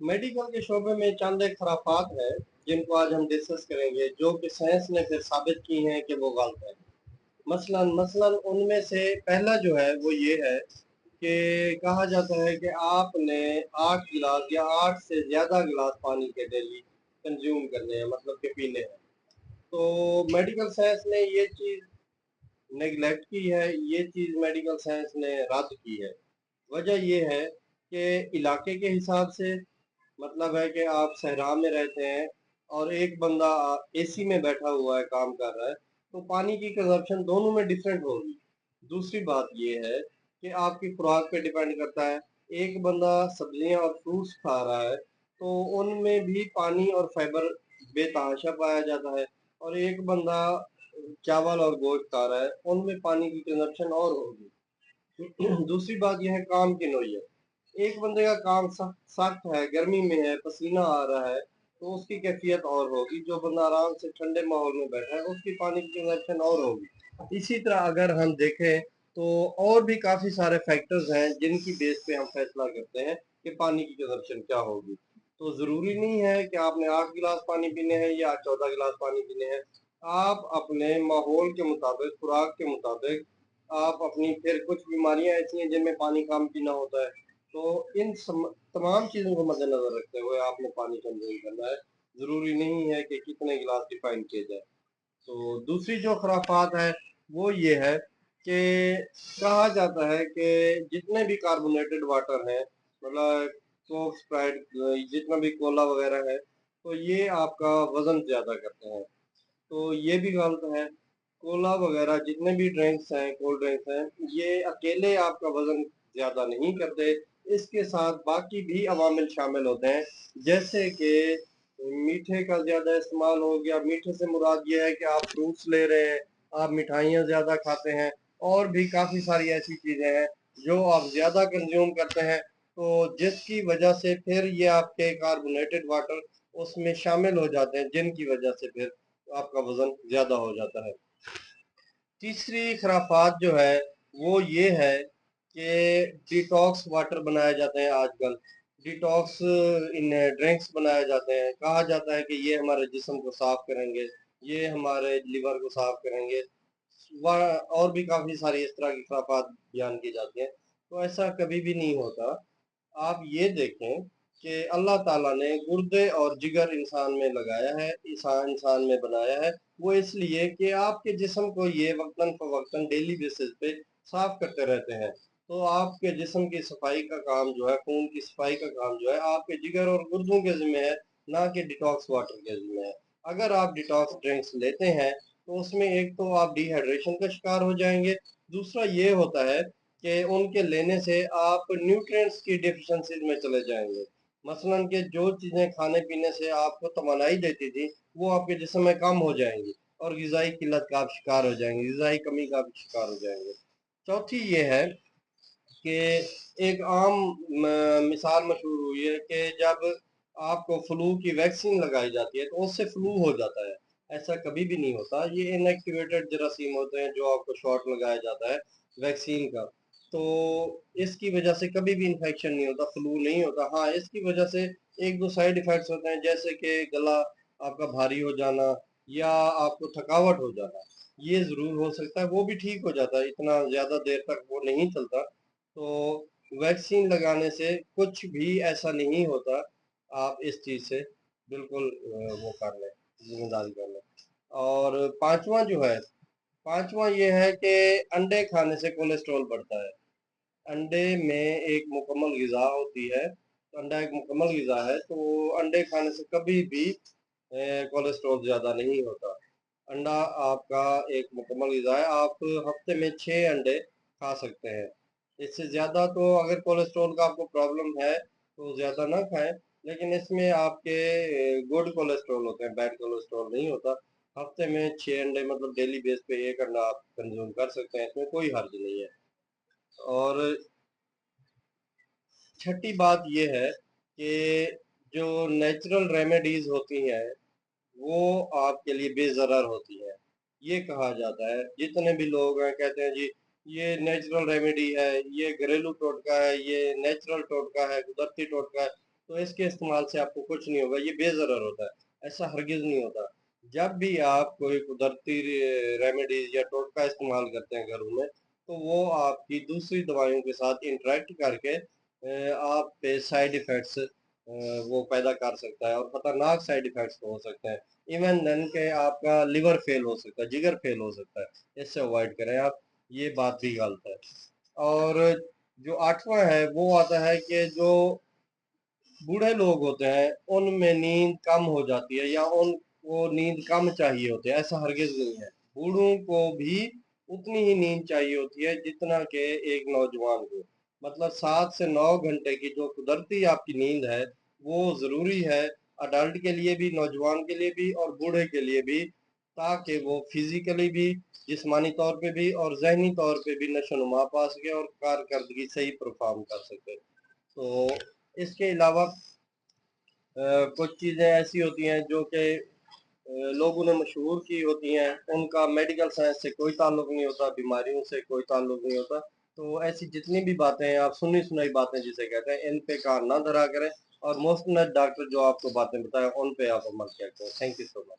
Medical के शोबे में चंद एक खराफात है जिनको आज हम डिस्कस करेंगे, जो कि साइंस ने फिर साबित की हैं कि वो गलत है। मसलन उनमें से पहला जो है वो ये है कि कहा जाता है कि आपने 8 गिलास या 8 से ज़्यादा गिलास पानी के डेली कंज्यूम करने हैं, मतलब कि पीने हैं। तो मेडिकल साइंस ने ये चीज़ नेगलेक्ट की है, ये चीज़ मेडिकल साइंस ने रद्द की है। वजह ये है कि इलाके के हिसाब से, मतलब है कि आप सहरा में रहते हैं और एक बंदा एसी में बैठा हुआ है, काम कर रहा है, तो पानी की कंजप्शन दोनों में डिफरेंट होगी। दूसरी बात ये है कि आपकी खुराक पे डिपेंड करता है। एक बंदा सब्जियां और फ्रूट्स खा रहा है तो उनमें भी पानी और फाइबर बेतहाशा पाया जाता है, और एक बंदा चावल और गोश्त खा रहा है, उनमें पानी की कंजप्शन और होगी। दूसरी बात यह है काम की नौइयत। एक बंदे का काम सख्त सख्त है, गर्मी में है, पसीना आ रहा है, तो उसकी कैफियत और होगी। जो बंदा आराम से ठंडे माहौल में बैठा है, उसकी पानी की कंजप्शन और होगी। इसी तरह अगर हम देखें तो और भी काफी सारे फैक्टर्स हैं जिनकी बेस पे हम फैसला करते हैं कि पानी की कंजप्शन क्या होगी। तो जरूरी नहीं है कि आपने 8 गिलास पानी पीने हैं या 14 गिलास पानी पीने हैं। आप अपने माहौल के मुताबिक, खुराक के मुताबिक, आप अपनी, फिर कुछ बीमारियां ऐसी हैं जिनमें पानी कम पीना होता है, तो तमाम चीज़ों को मद्देनजर रखते हुए आपने पानी कंज्यूम करना है। ज़रूरी नहीं है कि कितने गिलास डिफाइन किए जाए। तो दूसरी जो खराफात है वो ये है कि कहा जाता है कि जितने भी कार्बोनेटेड वाटर हैं, मतलब कोक, स्प्राइट, जितना भी कोला वगैरह है, तो ये आपका वज़न ज़्यादा करते हैं। तो ये भी गलत है। कोला वगैरह जितने भी ड्रिंक्स हैं, कोल्ड ड्रिंक्स हैं, ये अकेले आपका वजन ज्यादा नहीं करते। इसके साथ बाकी भी अवामिल शामिल होते हैं, जैसे कि मीठे का ज्यादा इस्तेमाल हो गया। मीठे से मुराद ये है कि आप फ्रूट्स ले रहे हैं, आप मिठाइयाँ ज्यादा खाते हैं, और भी काफी सारी ऐसी चीजें हैं जो आप ज्यादा कंज्यूम करते हैं, तो जिसकी वजह से फिर ये आपके कार्बोनेटेड वाटर उसमें शामिल हो जाते हैं, जिनकी वजह से फिर आपका वजन ज्यादा हो जाता है। तीसरी खराफात जो है वो ये है कि डिटॉक्स वाटर बनाए जाते हैं आजकल। डिटॉक्स इन ड्रिंक्स बनाए जाते हैं। कहा जाता है कि ये हमारे जिस्म को साफ करेंगे, ये हमारे लिवर को साफ करेंगे, और भी काफी सारी इस तरह की खराफात बयान की जाती हैं। तो ऐसा कभी भी नहीं होता। आप ये देखें कि अल्लाह ताला ने गुर्दे और जिगर इंसान में लगाया है, इंसान में बनाया है, वो इसलिए कि आपके जिस्म को ये वक्तन फवक्तन डेली बेसिस पे साफ करते रहते हैं। तो आपके जिस्म की सफाई का काम जो है, खून की सफाई का काम जो है, आपके जिगर और गुर्दों के जिम्मे है, ना कि डिटॉक्स वाटर के जिम्मे है। अगर आप डिटॉक्स ड्रिंक्स लेते हैं तो उसमें एक तो आप डिहाइड्रेशन का शिकार हो जाएंगे। दूसरा ये होता है कि उनके लेने से आप न्यूट्रिएंट्स की डिफिशिएंसीज में चले जाएंगे। मसलन कि जो चीज़ें खाने पीने से आपको तवानाई देती थी, वो आपके जिस्म में कम हो जाएंगी, और ग़िज़ाई किल्लत का आप शिकार हो जाएंगे, ग़िज़ाई कमी का आप शिकार हो जाएंगे। चौथी ये है कि एक आम मिसाल मशहूर हुई है कि जब आपको फ्लू की वैक्सीन लगाई जाती है तो उससे फ्लू हो जाता है। ऐसा कभी भी नहीं होता। ये इनएक्टिवेटेड जरासीम होते हैं जो आपको शॉट लगाया जाता है वैक्सीन का। तो इसकी वजह से कभी भी इन्फेक्शन नहीं होता, फ्लू नहीं होता। हाँ, इसकी वजह से एक दो साइड इफेक्ट्स होते हैं, जैसे कि गला आपका भारी हो जाना या आपको थकावट हो जाना, ये ज़रूर हो सकता है। वो भी ठीक हो जाता है, इतना ज़्यादा देर तक वो नहीं चलता। तो वैक्सीन लगाने से कुछ भी ऐसा नहीं होता। आप इस चीज़ से बिल्कुल वो कर लें, ज़िम्मेदारी कर लें। और पांचवा जो है, पांचवा ये है कि अंडे खाने से कोलेस्ट्रॉल बढ़ता है। अंडे में एक मुकम्मल ग़िज़ा होती है, तो अंडा एक मुकम्मल ग़िज़ा है, तो अंडे खाने से कभी भी कोलेस्ट्रॉल ज़्यादा नहीं होता। अंडा आपका एक मुकम्मल ग़िज़ा है। आप हफ्ते में 6 अंडे खा सकते हैं। इससे ज़्यादा तो अगर कोलेस्ट्रॉल का आपको प्रॉब्लम है तो ज़्यादा ना खाएं, लेकिन इसमें आपके गुड कोलेस्ट्रॉल होते हैं, बैड कोलेस्ट्रॉल नहीं होता। हफ्ते में 6 अंडे, मतलब डेली बेस पे 1 अंडा आप कंज्यूम कर सकते हैं, इसमें कोई हर्ज नहीं है। और छठी बात ये है कि जो नेचुरल रेमेडीज होती हैं वो आपके लिए बेज़रर होती है। ये कहा जाता है, जितने भी लोग हैं कहते हैं जी ये नेचुरल रेमेडी है, ये घरेलू टोटका है, ये नेचुरल टोटका है, कुदरती टोटका है। तो इसके इस्तेमाल से आपको कुछ नहीं होगा, ये बेज़रर होता है, ऐसा हरगिज़ नहीं होता। जब भी आप कोई कुदरती रेमेडीज़ या टोटका इस्तेमाल करते हैं घरों में, तो वो आपकी दूसरी दवाइयों के साथ इंटरैक्ट करके आप पे साइड इफ़ेक्ट्स वो पैदा कर सकता है, और खतरनाक साइड इफ़ेक्ट्स हो सकते हैं। इवन देन के आपका लिवर फेल हो सकता है, जिगर फेल हो सकता है। इससे अवॉइड करें आप, ये बात भी गलत है। और जो 8वां है वो आता है कि जो बूढ़े लोग होते हैं उनमें नींद कम हो जाती है, या उनको नींद कम चाहिए होती है, ऐसा हरगिज नहीं है। बूढ़ों को भी उतनी ही नींद चाहिए होती है जितना कि एक नौजवान को। मतलब 7 से 9 घंटे की जो कुदरती आपकी नींद है वो ज़रूरी है, अडल्ट के लिए भी, नौजवान के लिए भी और बूढ़े के लिए भी, ताकि वो फिजिकली भी, जिस्मानी तौर पे भी और ज़हनी तौर पे भी नशोनुमा पा सके और कारकर्दगी सही परफॉर्म कर सके। तो इसके अलावा कुछ चीज़ें ऐसी होती हैं जो कि लोगों ने मशहूर की होती हैं, उनका मेडिकल साइंस से कोई ताल्लुक नहीं होता, बीमारियों से कोई ताल्लुक नहीं होता। तो ऐसी जितनी भी बातें हैं, आप सुनी सुनाई बातें जिसे कहते हैं, इन पे कान ना धरा करें, और मोस्ट डॉक्टर जो आपको बातें बताएं उन पे आप अमल किया करें। Thank you so much.